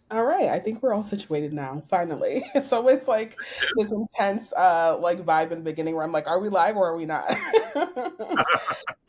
All right, I think we're all situated now, finally. It's always like this intense like vibe in the beginning where I'm like, are we live or are we not?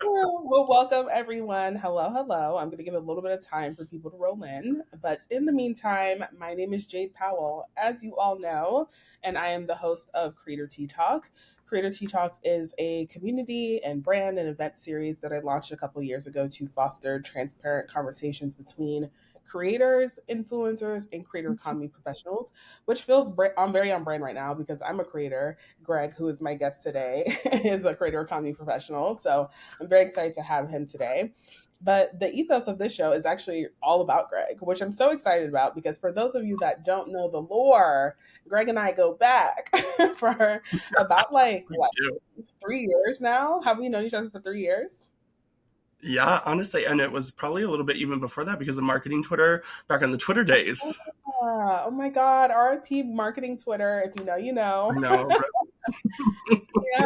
Well, welcome everyone. Hello, hello. I'm going to give a little bit of time for people to roll in. But in the meantime, my name is Jade Powell, as you all know, and I am the host of Creator Tea Talk. Creator Tea Talks is a community and brand and event series that I launched a couple years ago to foster transparent conversations between creators, influencers, and creator economy professionals, which feels I'm very on brand right now because I'm a creator. Greg, who is my guest today, is a creator economy professional. So I'm very excited to have him today. But the ethos of this show is actually all about Greg, which I'm so excited about because for those of you that don't know the lore, Greg and I go back for about like We what, do. 3 years now? Have we known each other for 3 years? Yeah, honestly, and it was probably a little bit even before that because of marketing Twitter back in the Twitter days. Oh my God, RIP marketing Twitter. If you know, you know. I know. Yeah,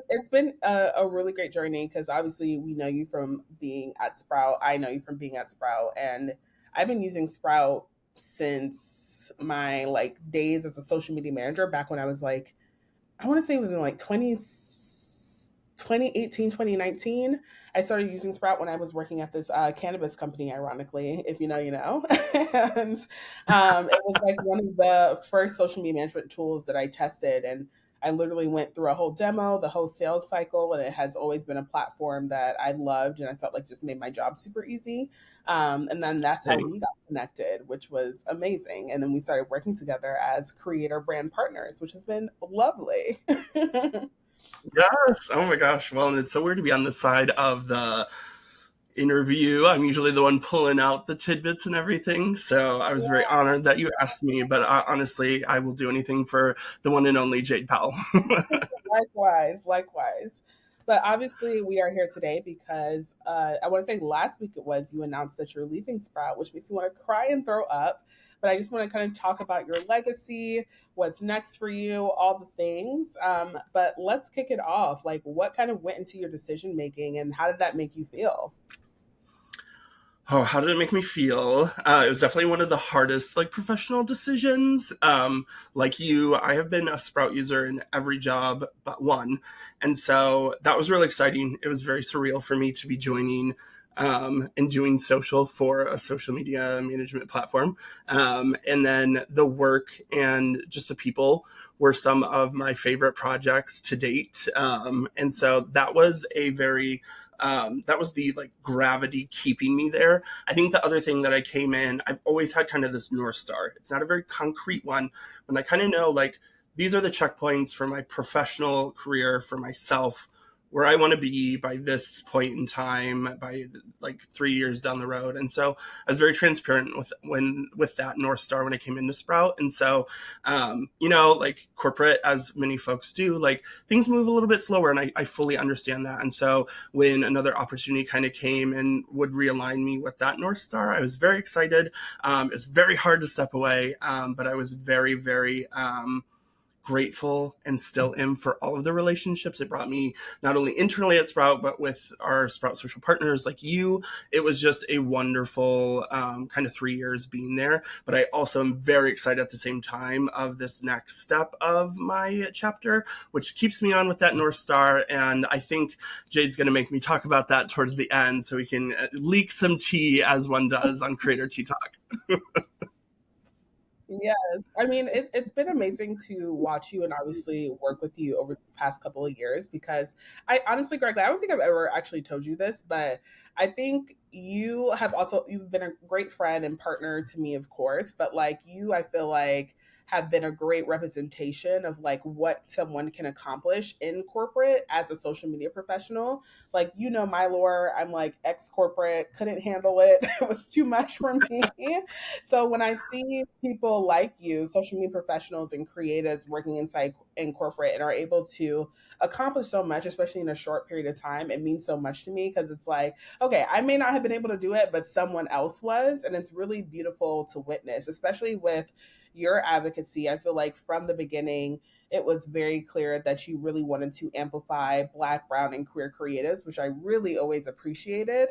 it's been a really great journey because obviously we know you from being at Sprout. I know you from being at Sprout, and I've been using Sprout since my like days as a social media manager back when I was like, I want to say it was in like 2018, 2019. I started using Sprout when I was working at this cannabis company, ironically, if you know, you know. And it was like one of the first social media management tools that I tested. And I literally went through a whole demo, the whole sales cycle, and it has always been a platform that I loved and I felt like just made my job super easy. And then that's how Same. we got connected, which was amazing. And then we started working together as creator brand partners, which has been lovely. Yes. Oh my gosh. Well, and it's so weird to be on the side of the interview. I'm usually the one pulling out the tidbits and everything. So I was very honored that you asked me. But honestly, I will do anything for the one and only Jade Powell. Likewise, likewise. But obviously, we are here today because I want to say last week it was you announced that you're leaving Sprout, which makes me want to cry and throw up. But I just want to kind of talk about your legacy, what's next for you, all the things. But let's kick it off. Like, what kind of went into your decision making, and how did that make you feel? Oh, how did it make me feel? It was definitely one of the hardest, like, professional decisions. Like you, I have been a Sprout user in every job but one, and so that was really exciting. It was very surreal for me to be joining and doing social for a social media management platform. And then the work and just the people were some of my favorite projects to date. And so that was a very that was the like gravity keeping me there. I think the other thing that I came in, I've always had kind of this North Star. It's not a very concrete one, but I kind of know like these are the checkpoints for my professional career for myself where I want to be by this point in time, by like 3 years down the road. And so I was very transparent with that North Star when I came into Sprout. And so, like corporate, as many folks do, like things move a little bit slower, and I fully understand that. And so when another opportunity kind of came and would realign me with that North Star, I was very excited. It's very hard to step away, but I was very, very grateful and still am for all of the relationships it brought me, not only internally at Sprout, but with our Sprout social partners like you. It was just a wonderful kind of 3 years being there. But I also am very excited at the same time of this next step of my chapter, which keeps me on with that North Star. And I think Jade's going to make me talk about that towards the end so we can leak some tea as one does on Creator Tea Talk. Yes, I mean it's been amazing to watch you and obviously work with you over these past couple of years because I honestly, Greg, I don't think I've ever actually told you this, but I think you've been a great friend and partner to me, of course, but like you, I feel like have been a great representation of like what someone can accomplish in corporate as a social media professional. Like you know my lore, I'm like ex corporate, couldn't handle it. It was too much for me. So when I see people like you, social media professionals and creatives working inside in corporate and are able to accomplish so much, especially in a short period of time, it means so much to me because it's like, okay, I may not have been able to do it, but someone else was. And it's really beautiful to witness, especially with your advocacy. I feel like from the beginning, it was very clear that you really wanted to amplify Black, Brown, and queer creatives, which I really always appreciated.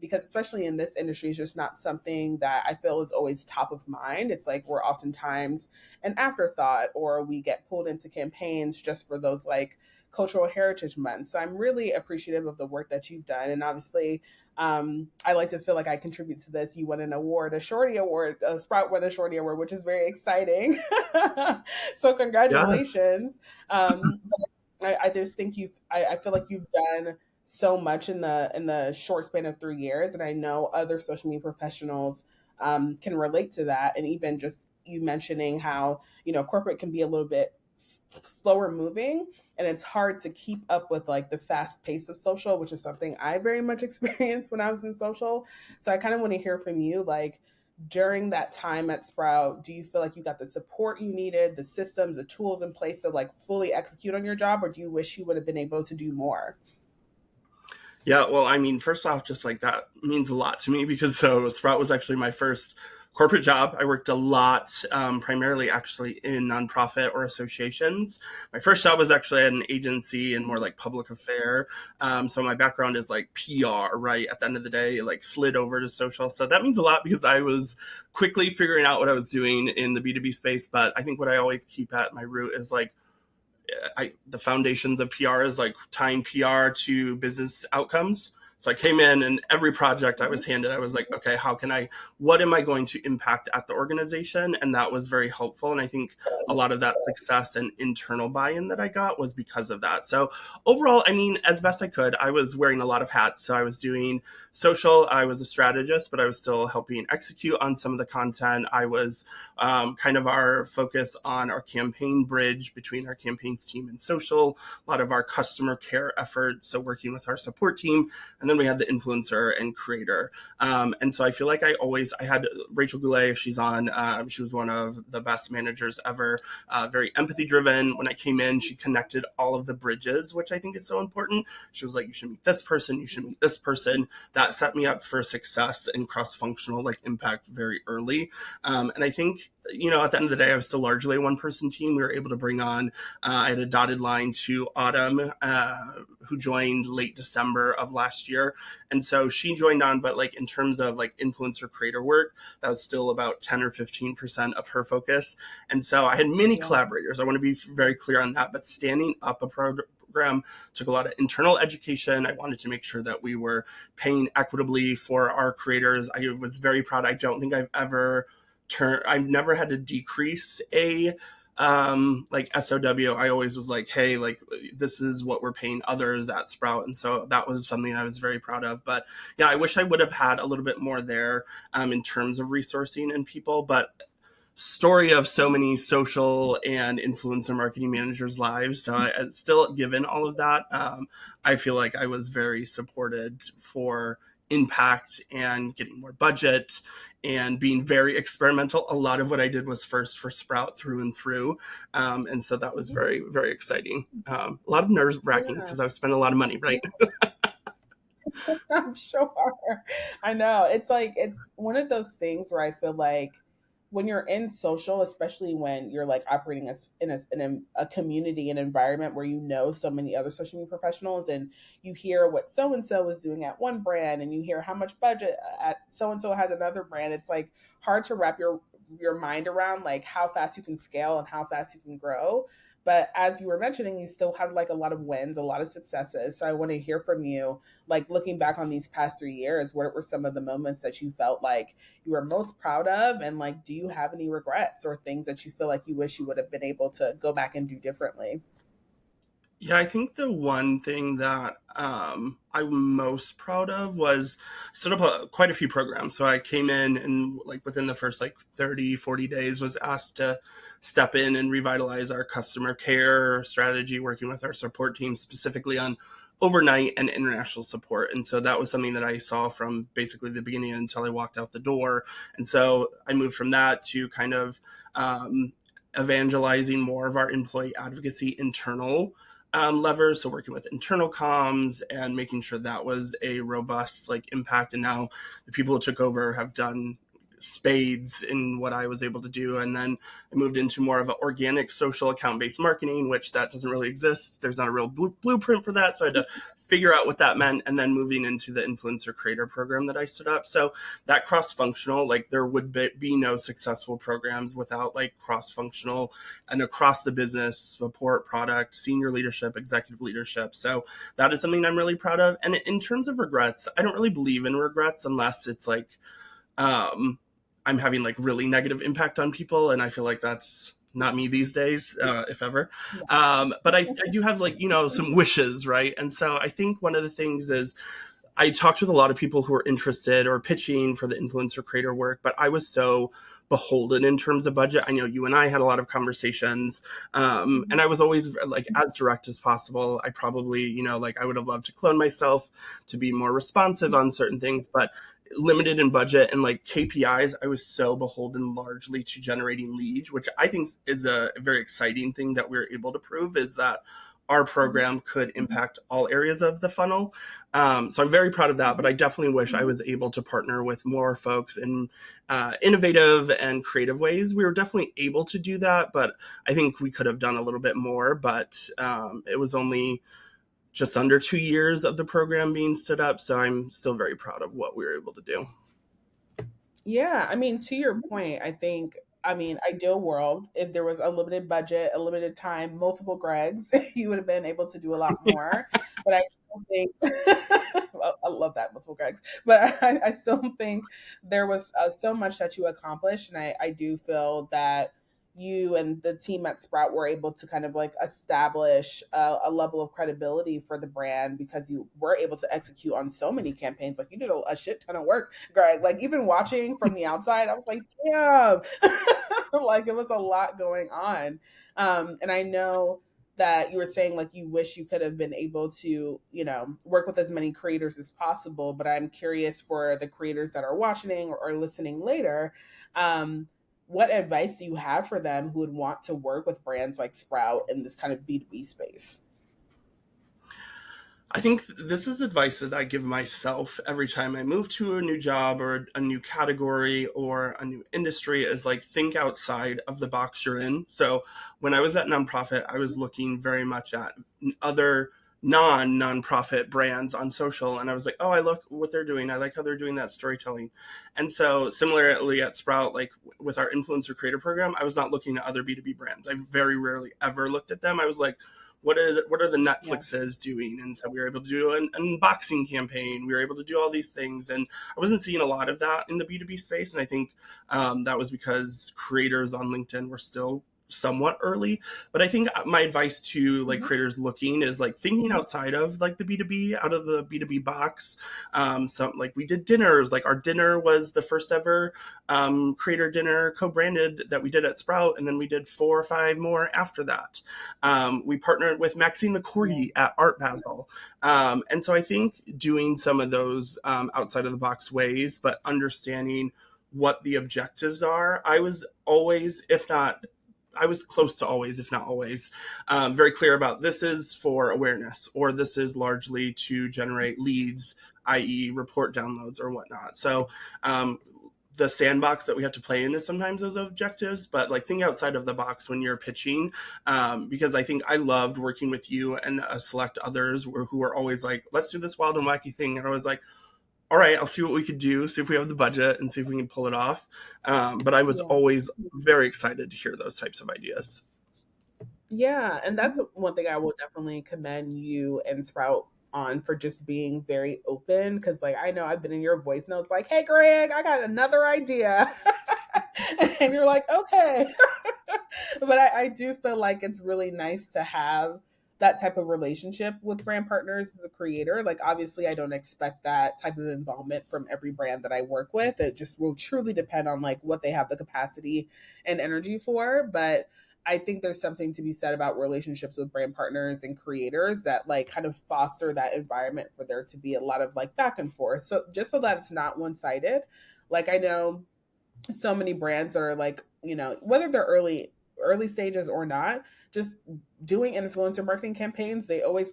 because especially in this industry, it's just not something that I feel is always top of mind. It's like we're oftentimes an afterthought, or we get pulled into campaigns just for those like cultural heritage months. So I'm really appreciative of the work that you've done. And obviously, I like to feel like I contribute to this. You won an award, a Shorty Award, Sprout won a Shorty Award, which is very exciting. So Yeah. congratulations. I just think I feel like you've done so much in the short span of 3 years, and I know other social media professionals can relate to that. And even just you mentioning how corporate can be a little bit slower moving, and it's hard to keep up with like the fast pace of social, which is something I very much experienced when I was in social. So I kind of want to hear from you, like during that time at Sprout, do you feel like you got the support you needed, the systems, the tools in place to like fully execute on your job, or do you wish you would have been able to do more? Yeah, well, I mean, first off, just like that means a lot to me because so Sprout was actually my first corporate job. I worked a lot, primarily actually in nonprofit or associations. My first job was actually at an agency and more like public affair. So my background is like PR, right? At the end of the day, like slid over to social. So that means a lot because I was quickly figuring out what I was doing in the B2B space. But I think what I always keep at my root is like, the foundations of PR is like tying PR to business outcomes. So I came in and every project I Mhm. was handed, I was like, okay, what am I going to impact at the organization? And that was very helpful. And I think a lot of that success and internal buy-in that I got was because of that. So overall, I mean, as best I could, I was wearing a lot of hats. So I was doing social, I was a strategist, but I was still helping execute on some of the content. I was kind of our focus on our campaign bridge between our campaigns team and social, a lot of our customer care efforts, so working with our support team, and then we had the influencer and creator. And so I feel like I had Rachel Goulet, if she's on, she was one of the best managers ever, very empathy driven. When I came in, she connected all of the bridges, which I think is so important. She was like, you should meet this person, you should meet this person. That set me up for success and cross functional like impact very early. And I think, at the end of the day, I was still largely a one person team. We were able to bring on, I had a dotted line to Autumn, who joined late December of last year. And so she joined on, but like in terms of like influencer creator work, that was still about 10 or 15% of her focus. And so I had many Yeah. collaborators. I want to be very clear on that, but standing up a program took a lot of internal education. I wanted to make sure that we were paying equitably for our creators. I was very proud. I don't think I've never had to decrease a like SOW. I always was like, hey, like this is what we're paying others at Sprout. And so that was something I was very proud of. But yeah, I wish I would have had a little bit more there in terms of resourcing and people. But story of so many social and influencer marketing managers' lives. So still, given all of that, I feel like I was very supported for impact and getting more budget and being very experimental. A lot of what I did was first for Sprout through and through. And so that was Mhm. very, very exciting. A lot of nerve wracking Yeah. because I've spent a lot of money, right? I'm sure. I know. It's like it's one of those things where I feel like when you're in social, especially when you're like operating as in a community, an environment where you know so many other social media professionals, and you hear what so and so is doing at one brand, and you hear how much budget at so and so has another brand. It's like hard to wrap your mind around like how fast you can scale and how fast you can grow. But as you were mentioning, you still had like a lot of wins, a lot of successes. So I want to hear from you, like looking back on these past 3 years, what were some of the moments that you felt like you were most proud of? And like, do you have any regrets or things that you feel like you wish you would have been able to go back and do differently? Yeah, I think the one thing that I'm most proud of was set up quite a few programs. So I came in and like within the first like 30, 40 days was asked to step in and revitalize our customer care strategy, working with our support team specifically on overnight and international support. And so that was something that I saw from basically the beginning until I walked out the door. And so I moved from that to kind of evangelizing more of our employee advocacy internal levers, so working with internal comms and making sure that was a robust like impact. And now the people who took over have done spades in what I was able to do. And then I moved into more of an organic social account based marketing, which that doesn't really exist. There's not a real blueprint for that. So I had to figure out what that meant. And then moving into the influencer creator program that I stood up. So that cross functional, like there would be no successful programs without like cross functional and across the business support, product, senior leadership, executive leadership. So that is something I'm really proud of. And in terms of regrets, I don't really believe in regrets unless it's like um, I'm having like really negative impact on people, and I feel like that's not me these days, if ever. But I do have like some wishes, right? And so I think one of the things is I talked with a lot of people who were interested or pitching for the influencer creator work, but I was so beholden in terms of budget. I know you and I had a lot of conversations, and I was always like as direct as possible. I probably, like I would have loved to clone myself to be more responsive on certain things, but limited in budget and like KPIs, I was so beholden largely to generating leads, which I think is a very exciting thing that we're able to prove is that our program could impact all areas of the funnel. So I'm very proud of that, but I definitely wish I was able to partner with more folks in innovative and creative ways. We were definitely able to do that, but I think we could have done a little bit more. But it was only just under 2 years of the program being stood up, so I'm still very proud of what we were able to do. Yeah, I mean, to your point, I think, I mean, ideal world, if there was a limited budget, a limited time, multiple Gregs, you would have been able to do a lot more. But I still think, I love that, multiple Gregs. But I still think there was so much that you accomplished. And I do feel that you and the team at Sprout were able to kind of like establish a level of credibility for the brand because you were able to execute on so many campaigns. Like you did a shit ton of work, Greg. Like even watching from the outside, I was like, damn, like it was a lot going on. And I know that you were saying like you wish you could have been able to, work with as many creators as possible. But I'm curious for the creators that are watching or listening later. What advice do you have for them who would want to work with brands like Sprout in this kind of B2B space? I think this is advice that I give myself every time I move to a new job or a new category or a new industry is like think outside of the box you're in. So when I was at nonprofit, I was looking very much at other non-nonprofit brands on social and I was like, oh, I look what they're doing. I like how they're doing that storytelling. And so similarly at Sprout, like with our influencer creator program, I was not looking at other B2B brands. I very rarely ever looked at them. I was like, what are the Yeah. Netflixes doing? And so we were able to do an unboxing campaign. We were able to do all these things, and I wasn't seeing a lot of that in the B2B space. And I think that was because creators on LinkedIn were still somewhat early. But I think my advice to like Mhm. creators looking is like thinking outside of like the B2B, out of the B2B box. So like we did dinners, like our dinner was the first ever creator dinner co-branded that we did at Sprout, and then we did 4 or 5 more after that. We partnered with Maxine the Yeah. Corgi at Art Basel. And so I think doing some of those outside of the box ways, but understanding what the objectives are. I was always, if not, I was close to always, if not always, very clear about this is for awareness or this is largely to generate leads, i.e., report downloads or whatnot. So the sandbox that we have to play in is sometimes those objectives, but like think outside of the box when you're pitching, because I think I loved working with you and select others who are always like, let's do this wild and wacky thing. And I was like, all right, I'll see what we could do, see if we have the budget and see if we can pull it off. But I was Yeah. always very excited to hear those types of ideas. Yeah, and that's one thing I will definitely commend you and Sprout on for just being very open because like I know I've been in your voice notes like, "Hey Greg, I got another idea." And you're like, "Okay." But I do feel like it's really nice to have that type of relationship with brand partners as a creator. Like obviously I don't expect that type of involvement from every brand that I work with. It just will truly depend on like what they have the capacity and energy for, but I think there's something to be said about relationships with brand partners and creators that like kind of foster that environment for there to be a lot of like back and forth. So just so that it's not one-sided. Like I know so many brands that are like, whether they're early stages or not, just doing influencer marketing campaigns, they always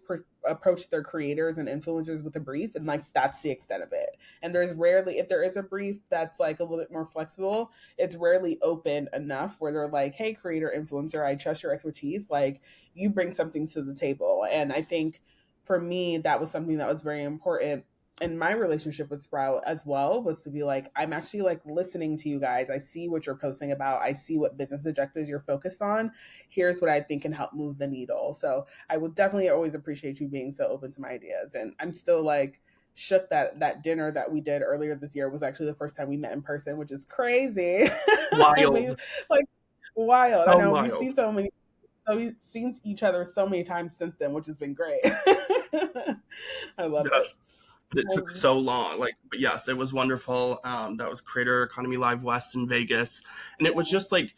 approach their creators and influencers with a brief, and like that's the extent of it. And there's rarely, if there is a brief that's like a little bit more flexible, it's rarely open enough where they're like, hey, creator, influencer, I trust your expertise, like you bring something to the table. And I think for me that was something that was very important in my relationship with Sprout as well, was to be like, I'm actually like listening to you guys. I see what you're posting about. I see what business objectives you're focused on. Here's what I think can help move the needle. So I will definitely always appreciate you being so open to my ideas. And I'm still like shook that that dinner that we did earlier this year was actually the first time we met in person, which is crazy. We Wild. like wild. I So know we've wild. seen so many, so we've seen each other so many times since then, which has been great. I love it. Yes. It took Um, so long. Like, but yes, it was wonderful. That was Creator Economy Live West in Vegas. And it was just like,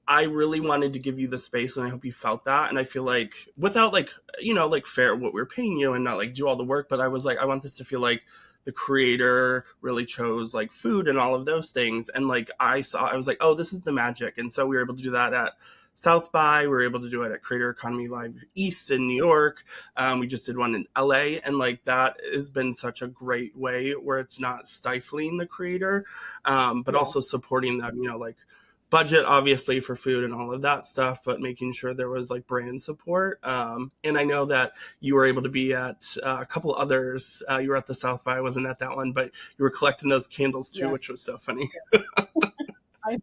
I really wanted to give you the space, and I hope you felt that. And I feel like without like, like fair what we're paying you and not like do all the work, but I was like, I want this to feel like the creator really chose like food and all of those things. And like I was like, oh, this is the magic. And so we were able to do that at South by. We were able to do it at Creator Economy Live East in New York. We just did one in LA, and like that has been such a great way where it's not stifling the creator, but yeah. also supporting them. Like budget obviously for food and all of that stuff, but making sure there was like brand support. And I know that you were able to be at a couple others. You were at the South by. I wasn't at that one, but you were collecting those candles too, Yeah. which was so funny. I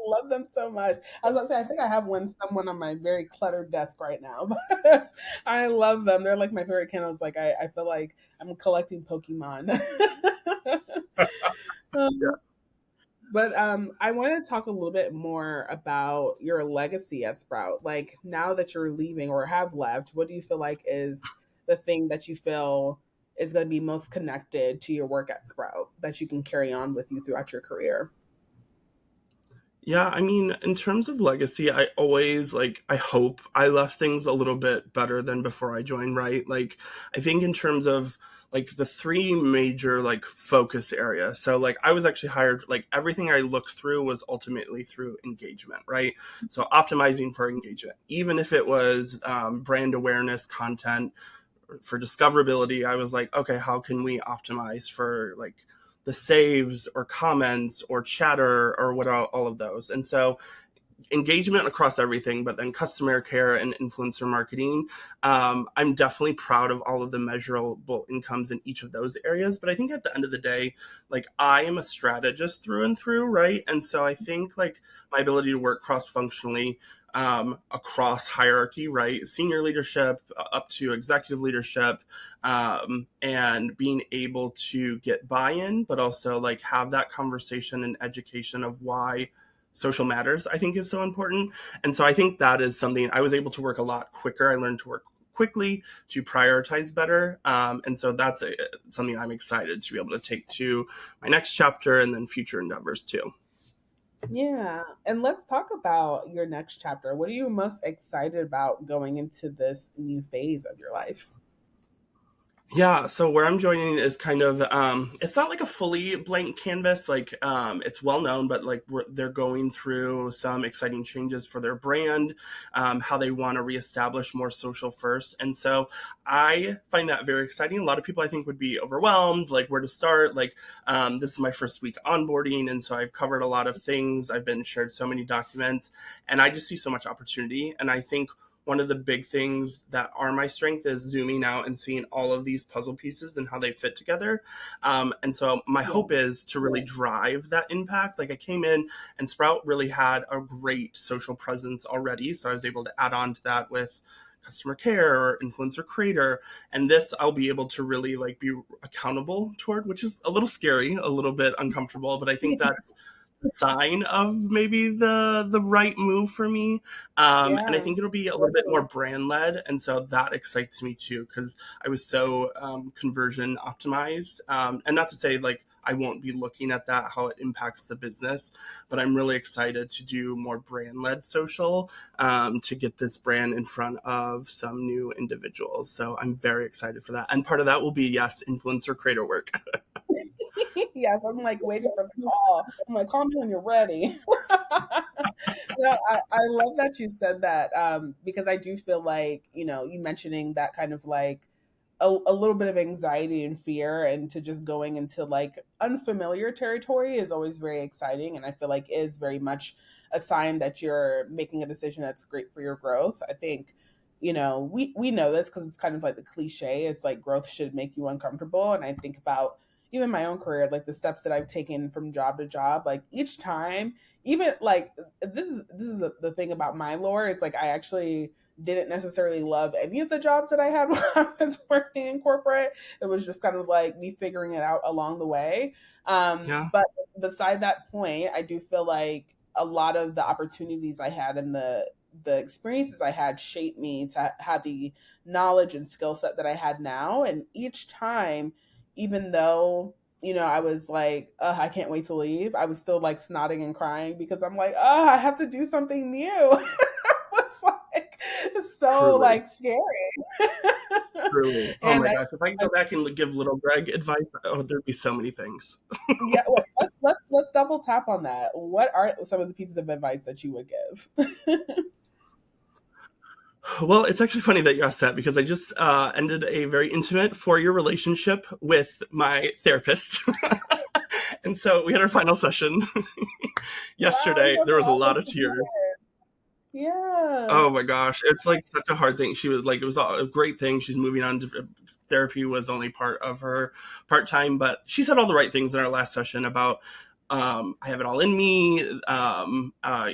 love them so much. I was about to say, I think I have someone on my very cluttered desk right now, but I love them. They're like my favorite candles. Like I feel like I'm collecting Pokemon. Yeah. Um, but I want to talk a little bit more about your legacy at Sprout. Like now that you're leaving or have left, what do you feel like is the thing that you feel is going to be most connected to your work at Sprout that you can carry on with you throughout your career? Yeah, I mean, in terms of legacy, I always like, I hope I left things a little bit better than before I joined, right? Like, I think in terms of like the three major like focus areas. So, like, I was actually hired, like, everything I looked through was ultimately through engagement, right? So, optimizing for engagement, even if it was brand awareness content for discoverability, I was like, okay, how can we optimize for like the saves or comments or chatter or what all of those. And so engagement across everything, but then customer care and influencer marketing. I'm definitely proud of all of the measurable incomes in each of those areas. But I think at the end of the day, like I am a strategist through and through, right? And so I think like my ability to work cross functionally across hierarchy, right? Senior leadership up to executive leadership, and being able to get buy in, but also like have that conversation and education of why social matters, I think is so important. And so I think that is something I was able to work a lot quicker. I learned to work quickly, to prioritize better. And so that's something I'm excited to be able to take to my next chapter and then future endeavors too. Yeah. And let's talk about your next chapter. What are you most excited about going into this new phase of your life? Yeah, so where I'm joining is kind of it's not like a fully blank canvas, like it's well known, but like they're going through some exciting changes for their brand, how they want to reestablish more social first. And so I find that very exciting. A lot of people I think would be overwhelmed, like where to start. Like this is my first week onboarding, and so I've covered a lot of things. I've been shared so many documents, and I just see so much opportunity. And I think one of the big things that are my strength is zooming out and seeing all of these puzzle pieces and how they fit together. And so my Yeah. hope is to really drive that impact. Like I came in and Sprout really had a great social presence already. So I was able to add on to that with customer care or influencer creator, and this I'll be able to really like be accountable toward, which is a little scary, a little bit uncomfortable, but I think that's sign of maybe the right move for me. And I Yeah. think it'll be a little bit more brand led, and so that excites me too because I was so conversion optimized. And not to say like I won't be looking at that how it impacts the business, but I'm really excited to do more brand led social, to get this brand in front of some new individuals. So I'm very excited for that, and part of that will be yes, influencer creator work. Yes, I'm like waiting for the call. I'm like, call me when you're ready. No, I love that you said that, because I do feel like, you mentioning that kind of like a little bit of anxiety and fear and to just going into like unfamiliar territory is always very exciting. And I feel like is very much a sign that you're making a decision that's great for your growth. I think, we know this because it's kind of like the cliche. It's like growth should make you uncomfortable. And I think about even my own career, like the steps that I've taken from job to job, like each time, even like this is the thing about my lore is like I actually didn't necessarily love any of the jobs that I had when I was working in corporate. It was just kind of like me figuring it out along the way. Yeah, But beside that point, I do feel like a lot of the opportunities I had and the experiences I had shaped me to have the knowledge and skill set that I had now. And each time, even though I was like, I can't wait to leave. I was still like snotting and crying because I'm like, I have to do something new. It was like so truly. like scary. Truly. Oh and my I, gosh. If I could I go back and give little Greg advice, oh, there'd be so many things. yeah, well, let's double tap on that. What are some of the pieces of advice that you would give? Well, it's actually funny that you asked that because I just ended a very intimate 4-year relationship with my therapist. And so we had our final session Wow, I'm yesterday. so There was a lot happy of to hear tears. it. Yeah. Oh my gosh, it's like such a hard thing. She was like, it was a great thing. She's moving on to therapy was only part of her part time, but she said all the right things in our last session about I have it all in me.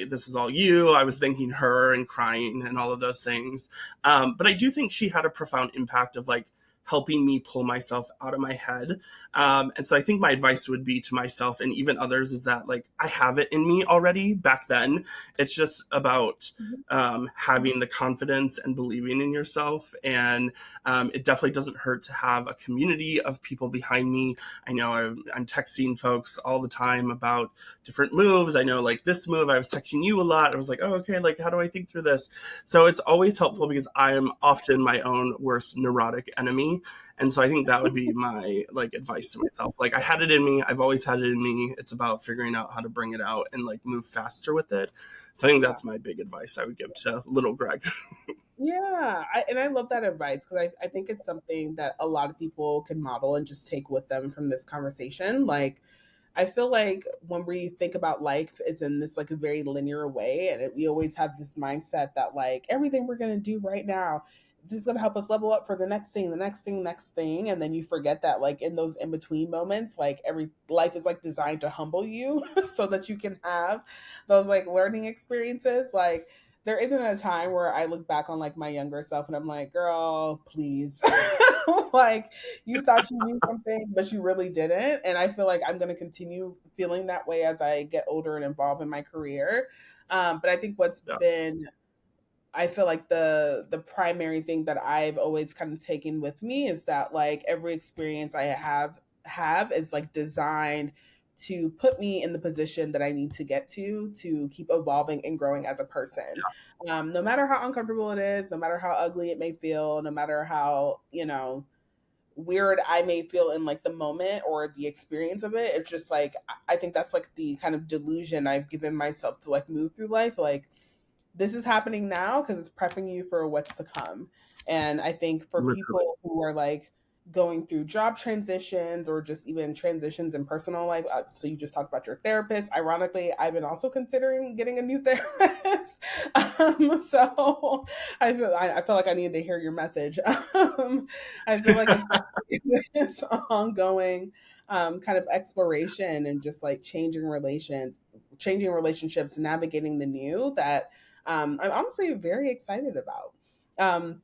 This is all you. I was thanking her and crying and all of those things. But I do think she had a profound impact of like helping me pull myself out of my head. And so I think my advice would be to myself and even others is that like I have it in me already back then. It's just about Mhm. having the confidence and believing in yourself. And it definitely doesn't hurt to have a community of people behind me. I know I'm texting folks all the time about different moves. I know like this move, I was texting you a lot. I was like, oh, okay, like how do I think through this? So it's always helpful because I am often my own worst neurotic enemy. And so I think that would be my like advice to myself. Like I had it in me. I've always had it in me. It's about figuring out how to bring it out and like move faster with it. So I think Yeah. that's my big advice I would give to little Greg. Yeah, and I love that advice because I think it's something that a lot of people can model and just take with them from this conversation. Like, I feel like when we think about life, it's in this like a very linear way, and we always have this mindset that like everything we're gonna do right now, this is gonna help us level up for the next thing, the next thing, next thing, and then you forget that like in those in between moments, like every life is like designed to humble you so that you can have those like learning experiences. Like there isn't a time where I look back on like my younger self and I'm like, girl, please. Like you thought you knew something, but you really didn't. And I feel like I'm going to continue feeling that way as I get older and involved in my career. But I think what's Yeah, been I feel like the primary thing that I've always kind of taken with me is that like every experience I have is like designed to put me in the position that I need to get to keep evolving and growing as a person. No matter how uncomfortable it is, no matter how ugly it may feel, no matter how weird I may feel in like the moment or the experience of it, it's just like I think that's like the kind of delusion I've given myself to like move through life. Like this is happening now because it's prepping you for what's to come. And I think for literally. people who are like going through job transitions or just even transitions in personal life, so you just talked about your therapist. Ironically, I've been also considering getting a new therapist. So I feel like I needed to hear your message. I feel like it's this ongoing kind of exploration and just like changing relationships, navigating the new that I'm honestly very excited about. Um,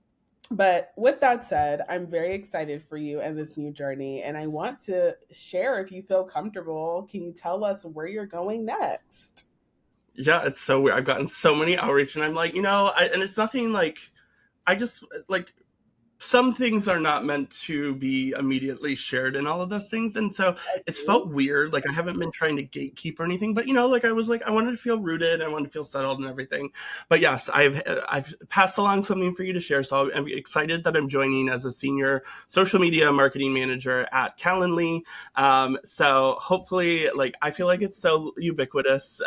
but with that said, I'm very excited for you and this new journey. And I want to share if you feel comfortable. Can you tell us where you're going next? Yeah, it's so weird. I've gotten so many outreach, and I'm like, and it's nothing like I just like some things are not meant to be immediately shared and all of those things. And so it's felt weird. Like I haven't been trying to gatekeep or anything, but like I was like, I wanted to feel rooted. I wanted to feel settled and everything. But yes, I've passed along something for you to share. So I'm excited that I'm joining as a senior social media marketing manager at Calendly. So hopefully, like, I feel like it's so ubiquitous.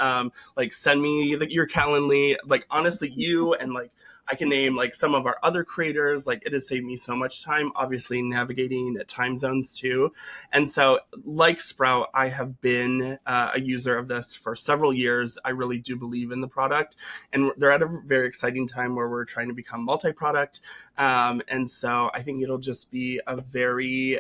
Like send me your Calendly, like honestly, you and like, I can name like some of our other creators. Like it has saved me so much time, obviously navigating time zones too. And so, like Sprout, I have been a user of this for several years. I really do believe in the product, and they're at a very exciting time where we're trying to become multi-product. And so, I think it'll just be a very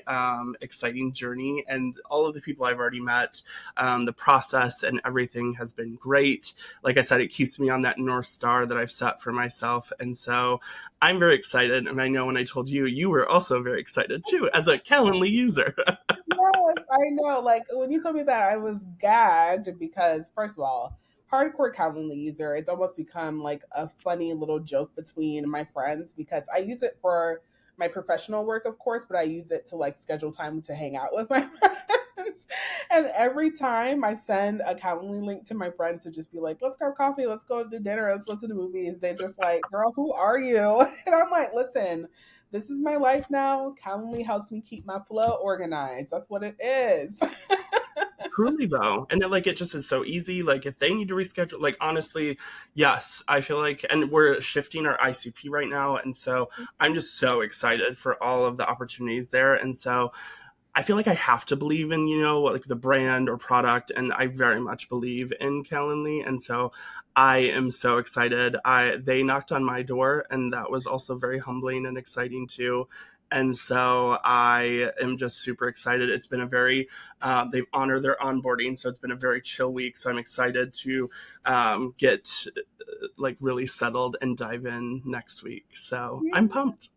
exciting journey. And all of the people I've already met, the process and everything has been great. Like I said, it keeps me on that North Star that I've set for myself. And so I'm very excited. And I know when I told you, you were also very excited too, as a Calendly user. Yes, I know. Like when you told me that, I was gagged because, first of all, hardcore Calendly user, it's almost become like a funny little joke between my friends because I use it for my professional work, of course, but I use it to like schedule time to hang out with my friends. And every time I send a Calendly link to my friends to just be like, let's grab coffee, let's go to dinner, let's go to the movies, they're just like, girl, who are you? And I'm like, listen, this is my life now. Calendly helps me keep my flow organized. That's what it is. Truly though, and then, like it just is so easy. Like if they need to reschedule, like honestly, yes, I feel like, and we're shifting our ICP right now, and so I'm just so excited for all of the opportunities there. And so I feel like I have to believe in, like the brand or product, and I very much believe in Calendly, and so I am so excited. They knocked on my door, and that was also very humbling and exciting too. And so I am just super excited. It's been a very, they've honored their onboarding, so it's been a very chill week. So I'm excited to get like really settled and dive in next week. So I'm pumped.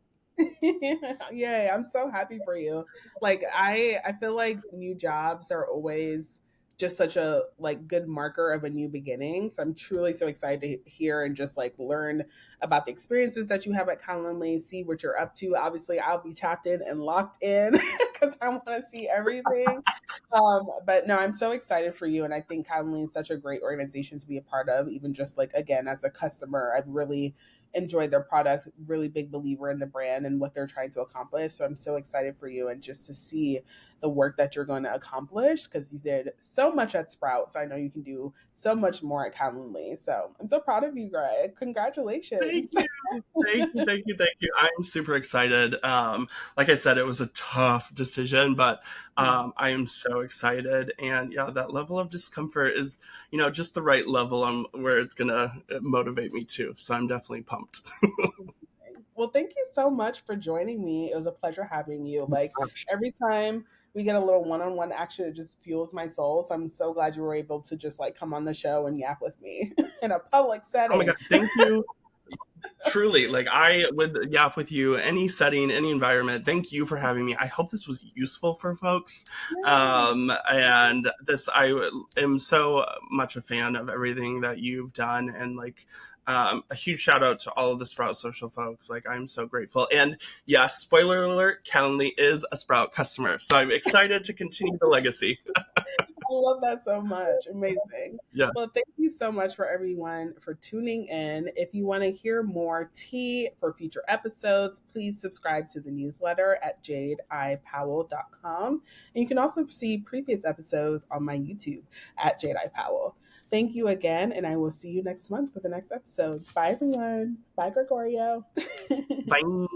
Yay, I'm so happy for you. Like I feel like new jobs are always just such a like good marker of a new beginning. So I'm truly so excited to hear and just like learn about the experiences that you have at Calendly, see what you're up to. Obviously, I'll be tapped in and locked in because I want to see everything. But no, I'm so excited for you, and I think Calendly is such a great organization to be a part of. Even just like again as a customer, I've really enjoyed their product, really big believer in the brand and what they're trying to accomplish. So I'm so excited for you and just to see the work that you're going to accomplish because you did so much at Sprout. So I know you can do so much more at Calendly. So I'm so proud of you, Greg. Thank Congratulations. you. Thank you. I'm super excited. Like I said, it was a tough decision, but I am so excited. And yeah, that level of discomfort is, just the right level on where it's gonna motivate me too. So I'm definitely pumped. Well, thank you so much for joining me. It was a pleasure having you. Like every time we get a little one-on-one action, it just fuels my soul. So I'm so glad you were able to just like come on the show and yap with me in a public Oh my setting. god, thank you. Truly, like I would yap with you any setting, any environment. Thank you for having me. I hope this was useful for folks. Yeah. And this, I am so much a fan of everything that you've done, and like a huge shout out to all of the Sprout Social folks. Like I'm so grateful. And yes, spoiler alert: Calendly is a Sprout customer, so I'm excited to continue the legacy. I love that so much. Amazing. Yeah, Well, thank you so much for everyone for tuning in. If you want to hear more tea for future episodes, please subscribe to the newsletter at jadeiPowell.com. And you can also see previous episodes on my YouTube at Jade I Powell. Thank you again, and I will see you next month for the next episode. Bye, everyone. Bye, Gregorio. bye.